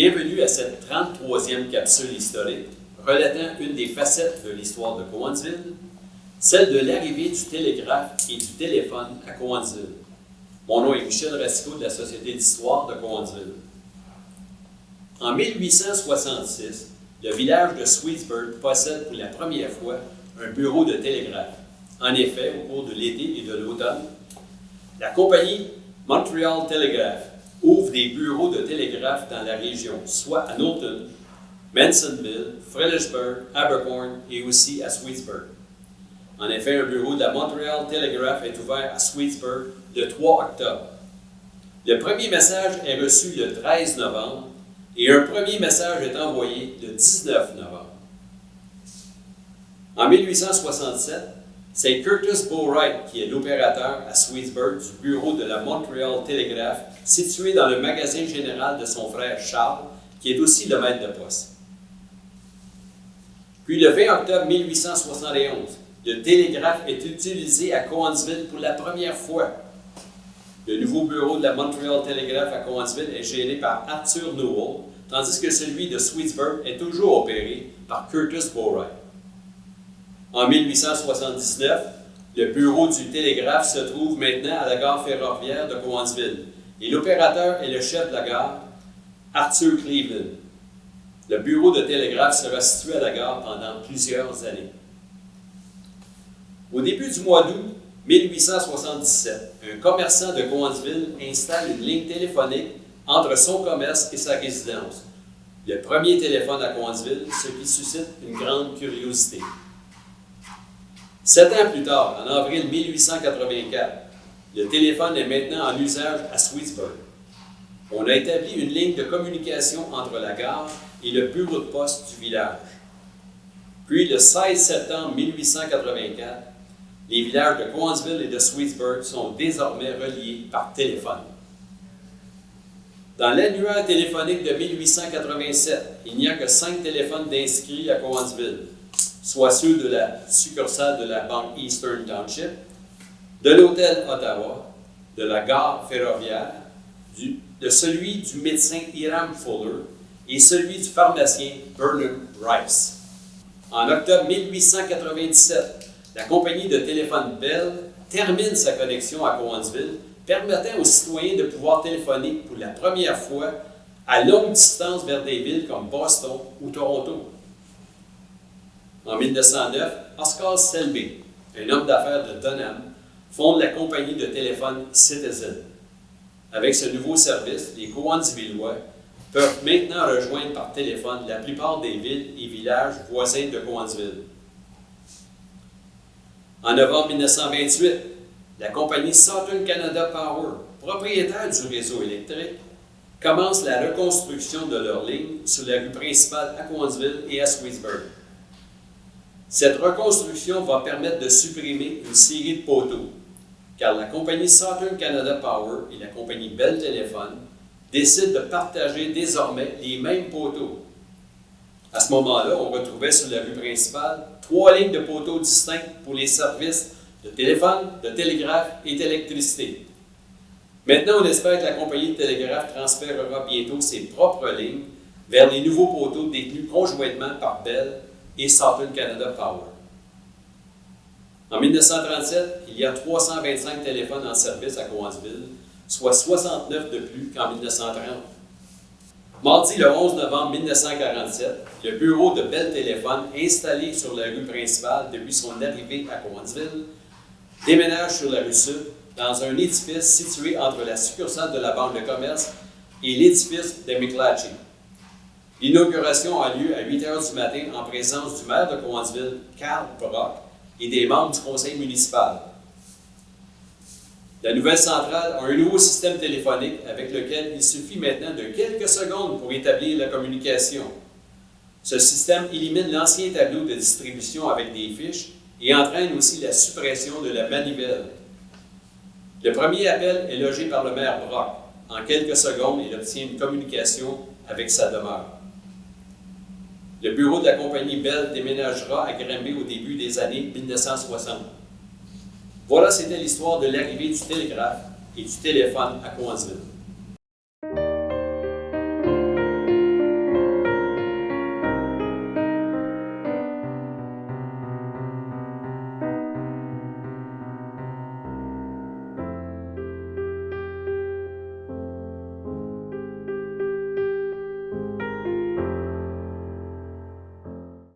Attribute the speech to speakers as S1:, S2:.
S1: Bienvenue à cette 33e capsule historique relatant une des facettes de l'histoire de Cowansville, celle de l'arrivée du télégraphe et du téléphone à Cowansville. Mon nom est Michel Racicot de la Société d'histoire de Cowansville. En 1866, le village de Sweetsburg possède pour la première fois un bureau de télégraphe. En effet, au cours de l'été et de l'automne, la compagnie Montreal Telegraph ouvre des bureaux de télégraphe dans la région, soit à Knowlton, Mansonville, Fredericksburg, Abercorn et aussi à Sweetsburg. En effet, un bureau de la Montreal Telegraph est ouvert à Sweetsburg le 3 octobre. Le premier message est reçu le 13 novembre et un premier message est envoyé le 19 novembre. En 1867, c'est Curtis Boatwright qui est l'opérateur à Sweetsburg du bureau de la Montreal Telegraph, situé dans le magasin général de son frère Charles, qui est aussi le maître de poste. Puis le 20 octobre 1871, le télégraphe est utilisé à Cowansville pour la première fois. Le nouveau bureau de la Montreal Telegraph à Cowansville est géré par Arthur Newell, tandis que celui de Sweetsburg est toujours opéré par Curtis Boatwright. En 1879, le bureau du télégraphe se trouve maintenant à la gare ferroviaire de Cowansville et l'opérateur est le chef de la gare, Arthur Cleveland. Le bureau de télégraphe sera situé à la gare pendant plusieurs années. Au début du mois d'août 1877, un commerçant de Cowansville installe une ligne téléphonique entre son commerce et sa résidence. Le premier téléphone à Cowansville, ce qui suscite une grande curiosité. 7 ans plus tard, en avril 1884, le téléphone est maintenant en usage à Sweetsburg. On a établi une ligne de communication entre la gare et le bureau de poste du village. Puis, le 16 septembre 1884, les villages de Cowansville et de Sweetsburg sont désormais reliés par téléphone. Dans l'annuaire téléphonique de 1887, il n'y a que 5 téléphones d'inscrits à Cowansville, soit ceux de la succursale de la banque Eastern Township, de l'hôtel Ottawa, de la gare ferroviaire, de celui du médecin Hiram Fuller et celui du pharmacien Bernard Rice. En octobre 1897, la compagnie de téléphone Bell termine sa connexion à Cowansville, permettant aux citoyens de pouvoir téléphoner pour la première fois à longue distance vers des villes comme Boston ou Toronto. En 1909, Oscar Selby, un homme d'affaires de Dunham, fonde la compagnie de téléphone Citizen. Avec ce nouveau service, les Cowansvillois peuvent maintenant rejoindre par téléphone la plupart des villes et villages voisins de Cowansville. En novembre 1928, la compagnie Southern Canada Power, propriétaire du réseau électrique, commence la reconstruction de leur ligne sur la rue principale à Cowansville et à Sweetsburg. Cette reconstruction va permettre de supprimer une série de poteaux, car la compagnie Southern Canada Power et la compagnie Bell Telephone décident de partager désormais les mêmes poteaux. À ce moment-là, on retrouvait sur la rue principale 3 lignes de poteaux distinctes pour les services de téléphone, de télégraphe et d'électricité. Maintenant, on espère que la compagnie de télégraphe transférera bientôt ses propres lignes vers les nouveaux poteaux détenus conjointement par Bell et Southern Canada Power. En 1937, il y a 325 téléphones en service à Cowansville, soit 69 de plus qu'en 1930. Mardi le 11 novembre 1947, le bureau de Bell Téléphone, installé sur la rue principale depuis son arrivée à Cowansville, déménage sur la rue Sud dans un édifice situé entre la succursale de la Banque de commerce et l'édifice de McClatchy. L'inauguration a lieu à 8 heures du matin en présence du maire de Cowansville, Carl Brock, et des membres du conseil municipal. La nouvelle centrale a un nouveau système téléphonique avec lequel il suffit maintenant de quelques secondes pour établir la communication. Ce système élimine l'ancien tableau de distribution avec des fiches et entraîne aussi la suppression de la manivelle. Le premier appel est logé par le maire Brock. En quelques secondes, il obtient une communication avec sa demeure. Le bureau de la compagnie Bell déménagera à Granby au début des années 1960. Voilà, c'était l'histoire de l'arrivée du télégraphe et du téléphone à Cowansville.